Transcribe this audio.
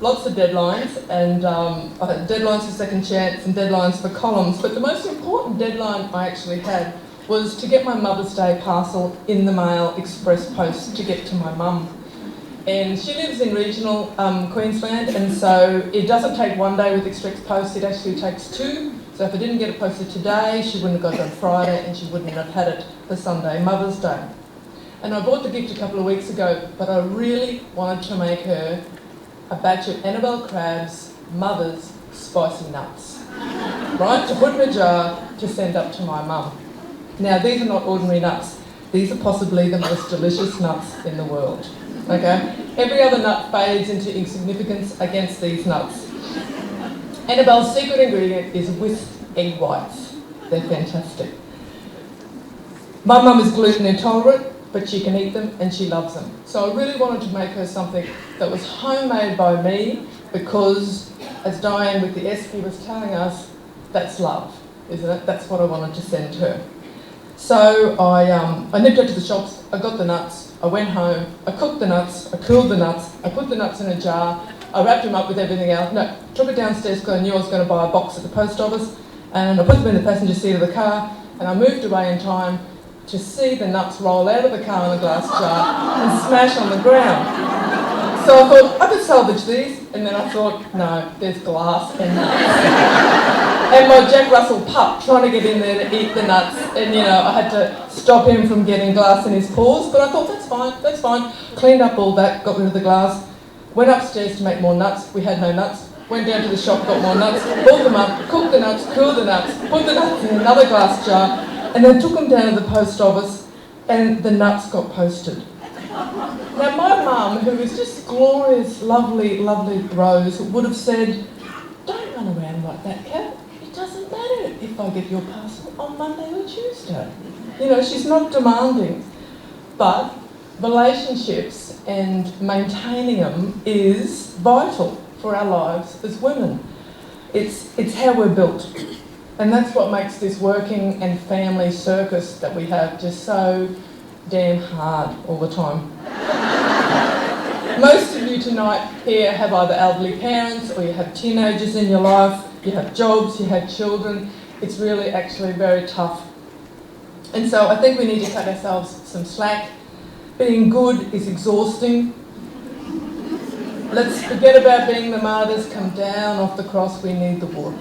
lots of deadlines, and deadlines for second chance and deadlines for columns, but the most important deadline I actually had was to get my Mother's Day parcel in the mail, express post, to get to my mum. And she lives in regional Queensland, and so it doesn't take one day with express post, it actually takes 2. So if I didn't get it posted today, she wouldn't have got it on Friday, and she wouldn't have had it for Sunday, Mother's Day. And I bought the gift a couple of weeks ago, but I really wanted to make her a batch of Annabelle Crabb's mother's spicy nuts, right, to put in a jar to send up to my mum. Now, these are not ordinary nuts. These are possibly the most delicious nuts in the world, okay? Every other nut fades into insignificance against these nuts. Annabelle's secret ingredient is whisked egg whites. They're fantastic. My mum is gluten intolerant, but she can eat them and she loves them. So I really wanted to make her something that was homemade by me because, as Diane with the Esky was telling us, that's love, isn't it? That's what I wanted to send her. So I nipped out to the shops, I got the nuts, I went home, I cooked the nuts, I cooled the nuts, I put the nuts in a jar, I wrapped them up with everything else. No, took it downstairs because I knew I was going to buy a box at the post office, and I put them in the passenger seat of the car, and I moved away in time to see the nuts roll out of the car in a glass jar and smash on the ground. So I thought, I could salvage these, and then I thought, no, there's glass and nuts. And my Jack Russell pup trying to get in there to eat the nuts, and I had to stop him from getting glass in his paws, but I thought, that's fine. Cleaned up all that, got rid of the glass, went upstairs to make more nuts, we had no nuts, went down to the shop, got more nuts, pulled them up, cooked the nuts, cooled the nuts, put the nuts in another glass jar, and then took them down to the post office, and the nuts got posted. Now my mum, who is just glorious, lovely, lovely Rose, would have said, don't run around like that, Kat. It doesn't matter if I get your parcel on Monday or Tuesday. She's not demanding. But relationships and maintaining them is vital for our lives as women. It's how we're built. And that's what makes this working and family circus that we have just so damn hard all the time. Most of you tonight here have either elderly parents or you have teenagers in your life, you have jobs, you have children. It's really actually very tough. And so I think we need to cut ourselves some slack. Being good is exhausting. Let's forget about being the martyrs, come down off the cross, we need the wood.